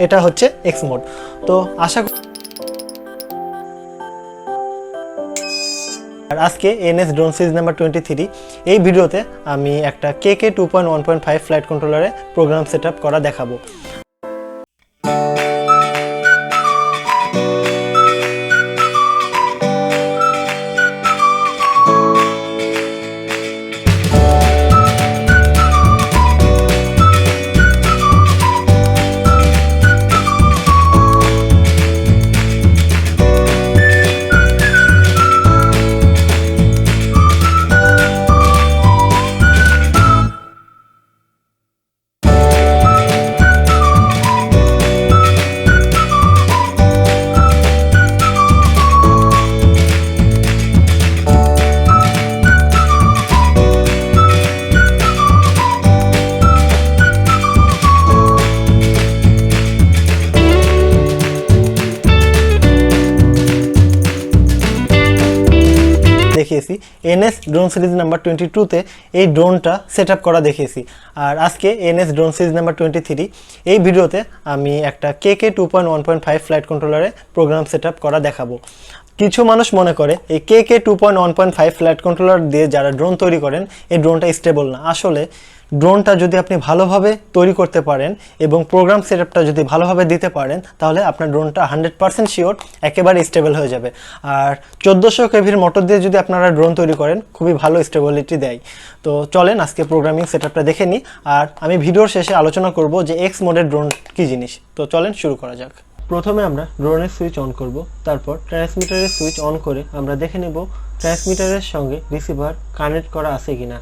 এটা হচ্ছে x mode. তো আশা আর আজকে এনএস ড্রোন সিরিজ নাম্বার 23 এই ভিডিওতে আমি একটা কেকে 2.1.5 ফ্লাইট কন্ট্রোলারে প্রোগ্রাম সেট আপ করা দেখাবো। দেখিয়েছি এনএস ড্রোন সিরিজ নাম্বার 22তে এই ড্রোনটা সেট আপ করা দেখিয়েছি। আর আজকে এনএস ড্রোন সিরিজ নাম্বার 23 এই ভিডিওতে আমি একটা কেকে 2.1.5 ফ্লাইট কন্ট্রোলারে প্রোগ্রাম সেট আপ করা দেখাবো। কিছু মানুষ মনে করে এই কেকে 2.1.5 ফ্লাইট কন্ট্রোলার দিয়ে যারা ড্রোন তৈরি করেন এই ড্রোনটা স্টেবল না। আসলে ড্রোনটা যদি আপনি ভালোভাবে তৈরি করতে পারেন এবং প্রোগ্রাম সেটআপটা যদি ভালোভাবে দিতে পারেন তাহলে আপনার ড্রোনটা 100% শিওর একেবারে স্টেবল হয়ে যাবে। আর 1400 কেভির মোটর দিয়ে যদি আপনারা ড্রোন তৈরি করেন খুবই ভালো স্টেবিলিটি দেয়। তো চলেন আজকে প্রোগ্রামিং সেটআপটা দেখে নিই। আর আমি ভিডিওর শেষে আলোচনা করব যে এক্স মোডের ড্রোন কী জিনিস। তো চলেন শুরু করা যাক। প্রথমে আমরা ড্রোনের সুইচ অন করব, তারপর ট্রান্সমিটারের সুইচ অন করে আমরা দেখে নেব ট্রান্সমিটারের সঙ্গে রিসিভার কানেক্ট করা আছে কিনা।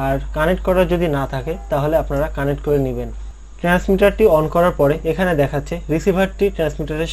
আর কানেক্ট করা যদি না থাকে তাহলে আপনারা কানেক্ট করে নেবেন। ট্রান্সমিটারটি অন করার পরে এখানে দেখাচ্ছে রিসিভারটি ট্রান্সমিটারের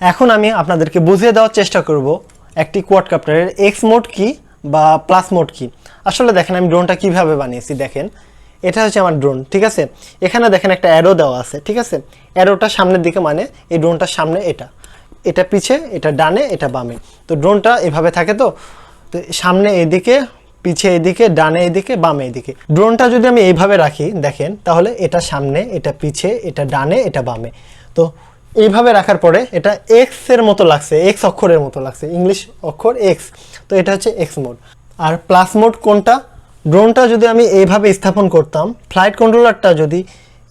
এখন আমি আপনাদেরকে বুঝিয়ে দেওয়ার চেষ্টা করব একটি কোয়াডকাপ্টারের এক্স মোড কি বা প্লাস মোড কি। আসলে দেখেন আমি ড্রোনটা কিভাবে বানিয়েছি। দেখেন এটা হচ্ছে আমার ড্রোন, ঠিক আছে। এখানে দেখেন একটা অ্যারো দেওয়া আছে, ঠিক আছে। অ্যারোটা সামনের দিকে মানে এই ড্রোনটার সামনে এটা পিছে, এটা ডানে, এটা বামে। তো ড্রোনটা এভাবে থাকে, তো সামনে এদিকে, পিছে এদিকে, ডানে এদিকে, বামে এদিকে। ড্রোনটা যদি আমি এইভাবে রাখি দেখেন, তাহলে এটা সামনে, এটা পিছে, এটা ডানে, এটা বামে। তো এইভাবে রাখার পরে এটা এক্স এর মতো লাগছে, এক্স অক্ষরের মতো লাগছে, ইংলিশ অক্ষর এক্স। তো এটা হচ্ছে এক্স মোড। আর প্লাস মোড কোনটা? ড্রোনটা যদি আমি এইভাবে স্থাপন করতাম, ফ্লাইট কন্ট্রোলারটা যদি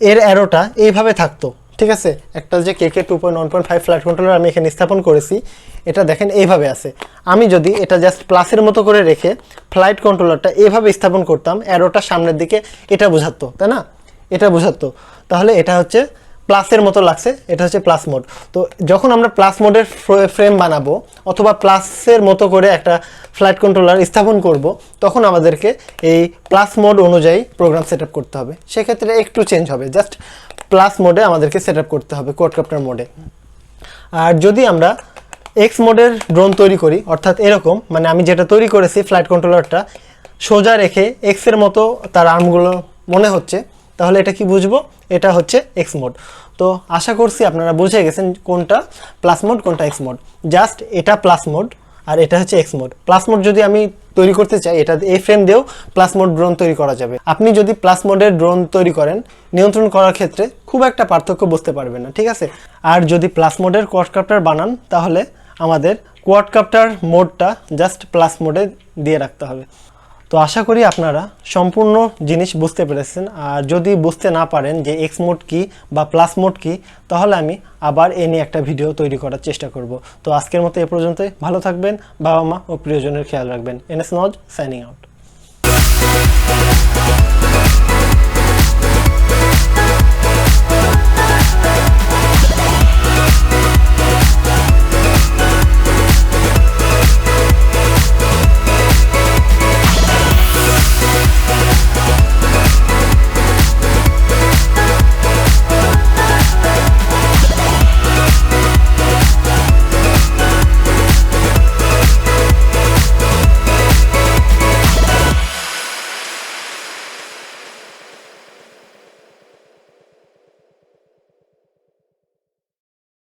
এর অ্যারোটা এইভাবে থাকতো, ঠিক আছে। একটা যে KK 2.1.5 ফ্লাইট কন্ট্রোলার আমি এখানে স্থাপন করেছি, এটা দেখেন এইভাবে আছে। আমি যদি এটা জাস্ট প্লাসের মতো করে রেখে ফ্লাইট কন্ট্রোলারটা এইভাবে স্থাপন করতাম, অ্যারোটা সামনের দিকে, এটা বোঝাতো, তাই না? এটা বোঝাতো, তাহলে এটা হচ্ছে প্লাসের মতো লাগছে, এটা হচ্ছে প্লাস মোড। তো যখন আমরা প্লাস মোডের ফ্রেম বানাবো অথবা প্লাসের মতো করে একটা ফ্লাইট কন্ট্রোলার স্থাপন করব, তখন আমাদেরকে এই প্লাস মোড অনুযায়ী প্রোগ্রাম সেট আপ করতে হবে। সেক্ষেত্রে একটু চেঞ্জ হবে, জাস্ট প্লাস মোডে আমাদেরকে সেট আপ করতে হবে, কোয়াডকাপ্টার মোডে। আর যদি আমরা এক্স মোডের ড্রোন তৈরি করি, অর্থাৎ এরকম, মানে আমি যেটা তৈরি করেছি ফ্লাইট কন্ট্রোলারটা সোজা রেখে এক্সের মতো তার আর্মগুলো মনে হচ্ছে, তাহলে এটা কি বুঝবো? এটা হচ্ছে এক্স মোড। তো আশা করছি আপনারা বুঝে গেছেন কোনটা প্লাস মোড কোনটা এক্স মোড। জাস্ট এটা প্লাস মোড আর এটা হচ্ছে এক্স মোড। প্লাস মোড যদি আমি তৈরি করতে চাই, এটা এই ফ্রেম দিয়েও প্লাস মোড ড্রোন তৈরি করা যাবে। আপনি যদি প্লাস মোডের ড্রোন তৈরি করেন, নিয়ন্ত্রণ করার ক্ষেত্রে খুব একটা পার্থক্য বুঝতে পারবেন না, ঠিক আছে। আর যদি প্লাস মোডের কোয়াডকাপ্টার বানান, তাহলে আমাদের কোয়াডকাপ্টার মোডটা জাস্ট প্লাস মোডে দিয়ে রাখতে হবে। তো আশা করি আপনারা সম্পূর্ণ জিনিস বুঝতে পেরেছেন। আর যদি বুঝতে না পারেন যে এক্স মোড কি বা প্লাস মোড কি, তাহলে আমি আবার এ নিয়ে একটা ভিডিও তৈরি করার চেষ্টা করব। তো আজকের মতো এ পর্যন্তই। ভালো থাকবেন, বাবা মা ও প্রিয়জনের খেয়াল রাখবেন। NS Noj signing out.